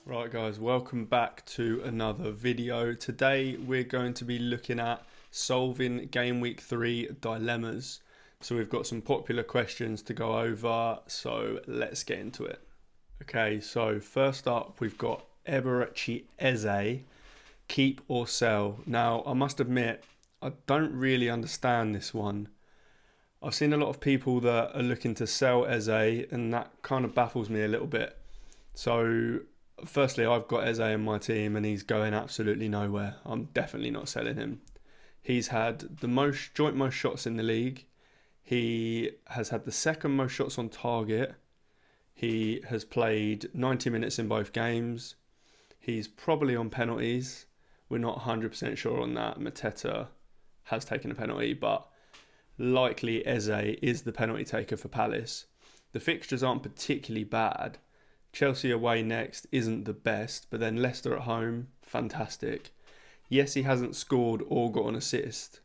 Right guys, welcome back to another video. Today we're going to be looking at solving Game Week 3 dilemmas. So we've got some popular questions to go over, so let's get into it. Okay, so first up we've got Brereton Diaz, keep or sell. Now I must admit, I don't really understand this one. I've seen a lot of people that are looking to sell Eze, and that kind of baffles me a little bit. So firstly, I've got Eze in my team and he's going absolutely nowhere. I'm definitely not selling him. He's had the joint most shots in the league. He has had the second most shots on target. He has played 90 minutes in both games. He's probably on penalties. We're not 100% sure on that. Mateta has taken a penalty, but likely Eze is the penalty taker for Palace. The fixtures aren't particularly bad. Chelsea away next isn't the best, but then Leicester at home, fantastic. Yes, he hasn't scored or got an assist,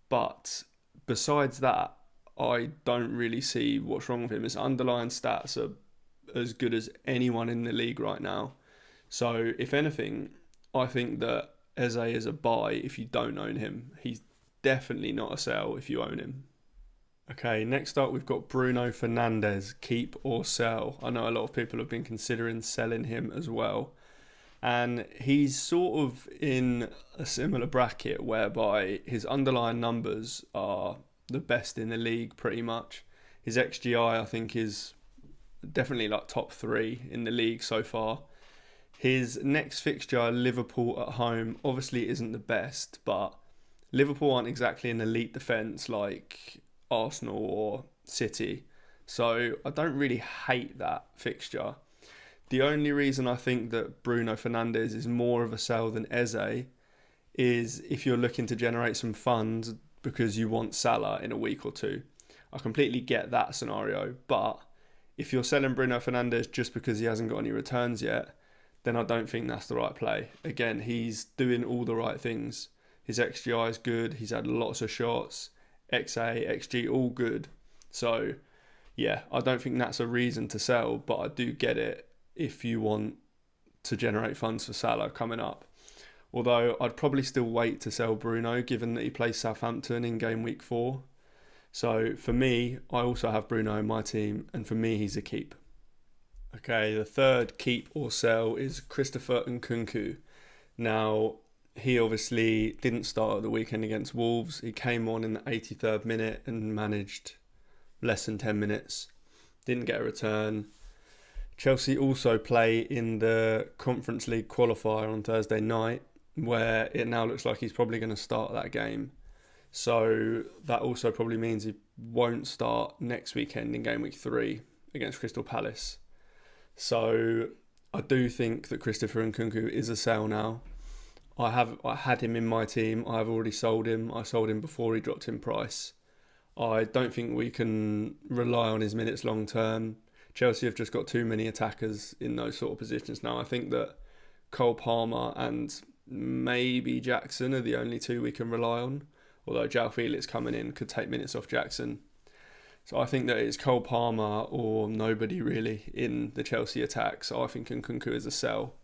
but besides that, I don't really see what's wrong with him. His underlying stats are as good as anyone in the league right now. So if anything, I think that Eze is a buy if you don't own him. He's definitely not a sell if you own him. Okay, next up we've got Bruno Fernandes, keep or sell. I know a lot of people have been considering selling him as well. And he's sort of in a similar bracket whereby his underlying numbers are the best in the league pretty much. His XGI I think is definitely like top 3 in the league so far. His next fixture, Liverpool at home, obviously isn't the best, but Liverpool aren't exactly an elite defence like Arsenal or City, so I don't really hate that fixture. The only reason I think that Bruno Fernandes is more of a sell than Eze is if you're looking to generate some funds because you want Salah in a week or two. I completely get that scenario, but if you're selling Bruno Fernandes just because he hasn't got any returns yet, then I don't think that's the right play. Again, he's doing all the right things. His XGI is good, he's had lots of shots, XA, XG, all good. So, yeah, I don't think that's a reason to sell, but I do get it if you want to generate funds for Salah coming up. Although I'd probably still wait to sell Bruno, given that he plays Southampton in Game Week 4. So, for me, I also have Bruno in my team, and for me, he's a keep. Okay, the third keep or sell is Christopher Nkunku. Now, he obviously didn't start at the weekend against Wolves. He came on in the 83rd minute and managed less than 10 minutes. Didn't get a return. Chelsea also play in the Conference League qualifier on Thursday night, where it now looks like he's probably going to start that game. So that also probably means he won't start next weekend in Game Week 3 against Crystal Palace. So I do think that Christopher Nkunku is a sell now. I had him in my team. I've already sold him. I sold him before he dropped in price. I don't think we can rely on his minutes long term. Chelsea have just got too many attackers in those sort of positions now. I think that Cole Palmer and maybe Jackson are the only two we can rely on. Although João Felix coming in could take minutes off Jackson. So I think that it's Cole Palmer or nobody really in the Chelsea attack. So I think Nkunku is a sell.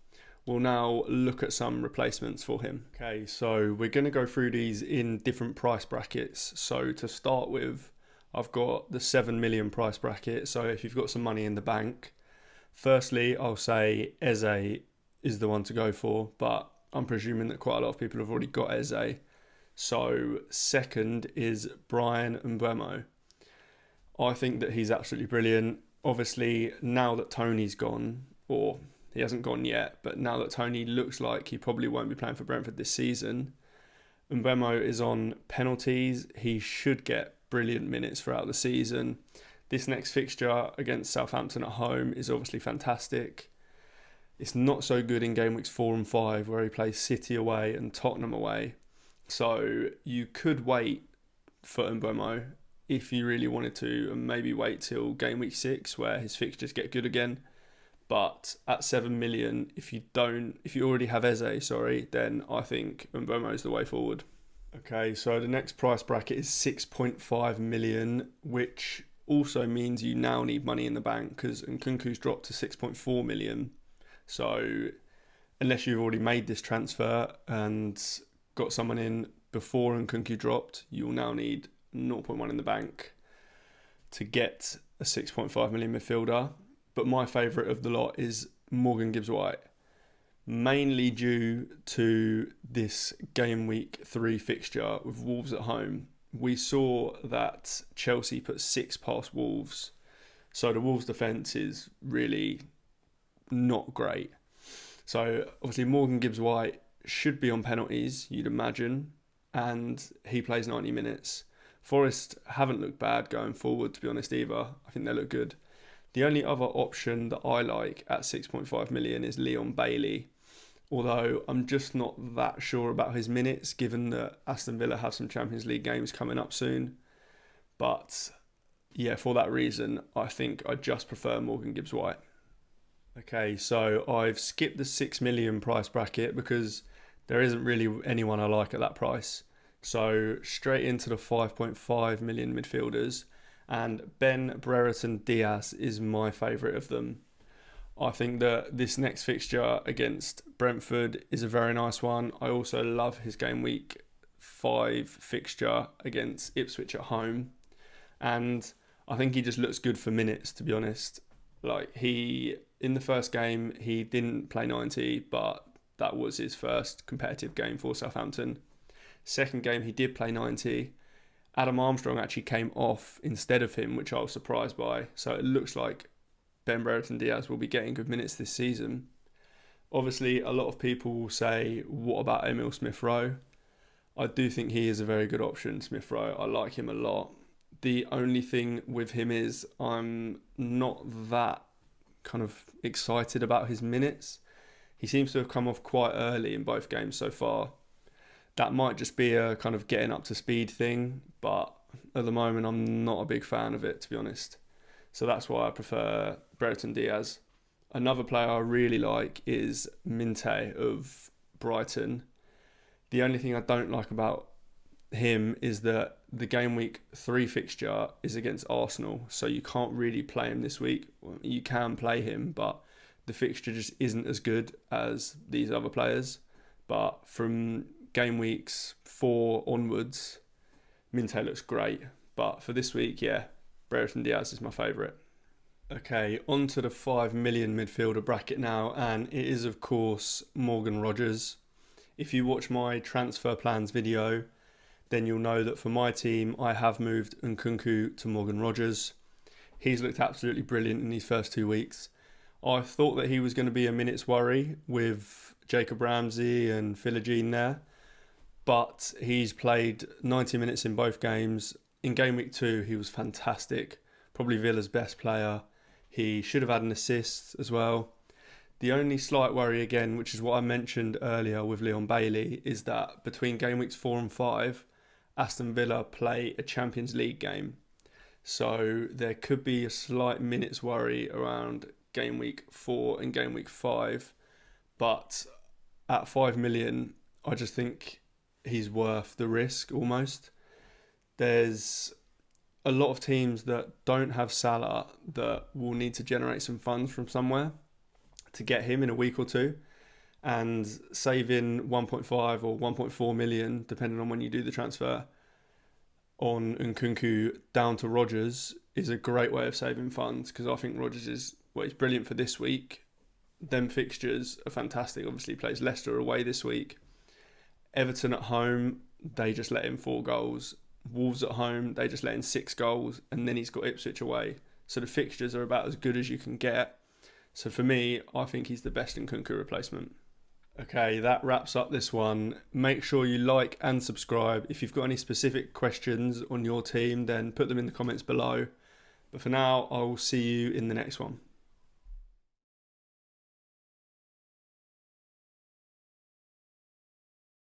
We'll now look at some replacements for him. Okay, so we're going to go through these in different price brackets. So to start with, I've got the 7 million price bracket. So if you've got some money in the bank, firstly, I'll say Eze is the one to go for, but I'm presuming that quite a lot of people have already got Eze. So second is Bryan Mbeumo. I think that he's absolutely brilliant. Obviously, now that Tony's gone, or he hasn't gone yet, but now that Tony looks like he probably won't be playing for Brentford this season, Mbeumo is on penalties. He should get brilliant minutes throughout the season. This next fixture against Southampton at home is obviously fantastic. It's not so good in game weeks 4 and 5 where he plays City away and Tottenham away. So you could wait for Mbeumo if you really wanted to, and maybe wait till game week 6 where his fixtures get good again. But at 7 million, if you already have Eze, then I think Mbeumo is the way forward. Okay, so the next price bracket is 6.5 million, which also means you now need money in the bank because Nkunku's dropped to 6.4 million. So unless you've already made this transfer and got someone in before Nkunku dropped, you'll now need 0.1 in the bank to get a 6.5 million midfielder. But my favourite of the lot is Morgan Gibbs-White, mainly due to this game week 3 fixture with Wolves at home. We saw that Chelsea put 6 past Wolves, so the Wolves defence is really not great. So obviously Morgan Gibbs-White should be on penalties, you'd imagine, and he plays 90 minutes. Forest haven't looked bad going forward, to be honest, either. I think they look good. The only other option that I like at 6.5 million is Leon Bailey, although I'm just not that sure about his minutes, given that Aston Villa have some Champions League games coming up soon. But yeah, for that reason, I think I just prefer Morgan Gibbs-White. Okay, so I've skipped the 6 million price bracket because there isn't really anyone I like at that price. So straight into the 5.5 million midfielders, and Brereton Diaz is my favourite of them. I think that this next fixture against Brentford is a very nice one. I also love his game week 5 fixture against Ipswich at home, and I think he just looks good for minutes, to be honest. Like, in the first game he didn't play 90, but that was his first competitive game for Southampton. Second game he did play 90. Adam Armstrong actually came off instead of him, which I was surprised by. So it looks like Brereton Diaz will be getting good minutes this season. Obviously, a lot of people will say, what about Emil Smith-Rowe? I do think he is a very good option, Smith-Rowe. I like him a lot. The only thing with him is I'm not that kind of excited about his minutes. He seems to have come off quite early in both games so far. That might just be a kind of getting up to speed thing, but at the moment I'm not a big fan of it, to be honest. So that's why I prefer Brereton Diaz. Another player I really like is Minte of Brighton. The only thing I don't like about him is that the game week 3 fixture is against Arsenal, so you can't really play him this week. You can play him, but the fixture just isn't as good as these other players. But from game weeks 4 onwards, Minte looks great. But for this week, yeah, Brereton Diaz is my favourite. Okay, on to the 5 million midfielder bracket now, and it is of course Morgan Rogers. If you watch my transfer plans video, then you'll know that for my team I have moved Nkunku to Morgan Rogers. He's looked absolutely brilliant in these first 2 weeks. I thought that he was going to be a minute's worry with Jacob Ramsey and Philogene there, but he's played 90 minutes in both games. In game week 2 he was fantastic, probably Villa's best player. He should have had an assist as well. The only slight worry again, which is what I mentioned earlier with Leon Bailey, is that between game weeks 4 and 5, Aston Villa play a Champions League game. So there could be a slight minutes worry around game week 4 and game week 5. But at 5 million, I just think he's worth the risk almost. There's a lot of teams that don't have Salah that will need to generate some funds from somewhere to get him in a week or two, and saving 1.5 or 1.4 million, depending on when you do the transfer, on Nkunku down to Rodgers is a great way of saving funds, because I think Rodgers is, well, he's brilliant for this week. Them fixtures are fantastic. Obviously, he plays Leicester away this week. Everton at home, they just let in 4 goals. Wolves at home, they just let in 6 goals, and then he's got Ipswich away. So the fixtures are about as good as you can get. So for me, I think he's the best Nkunku replacement. Okay, that wraps up this one. Make sure you like and subscribe. If you've got any specific questions on your team, then put them in the comments below. But for now, I will see you in the next one.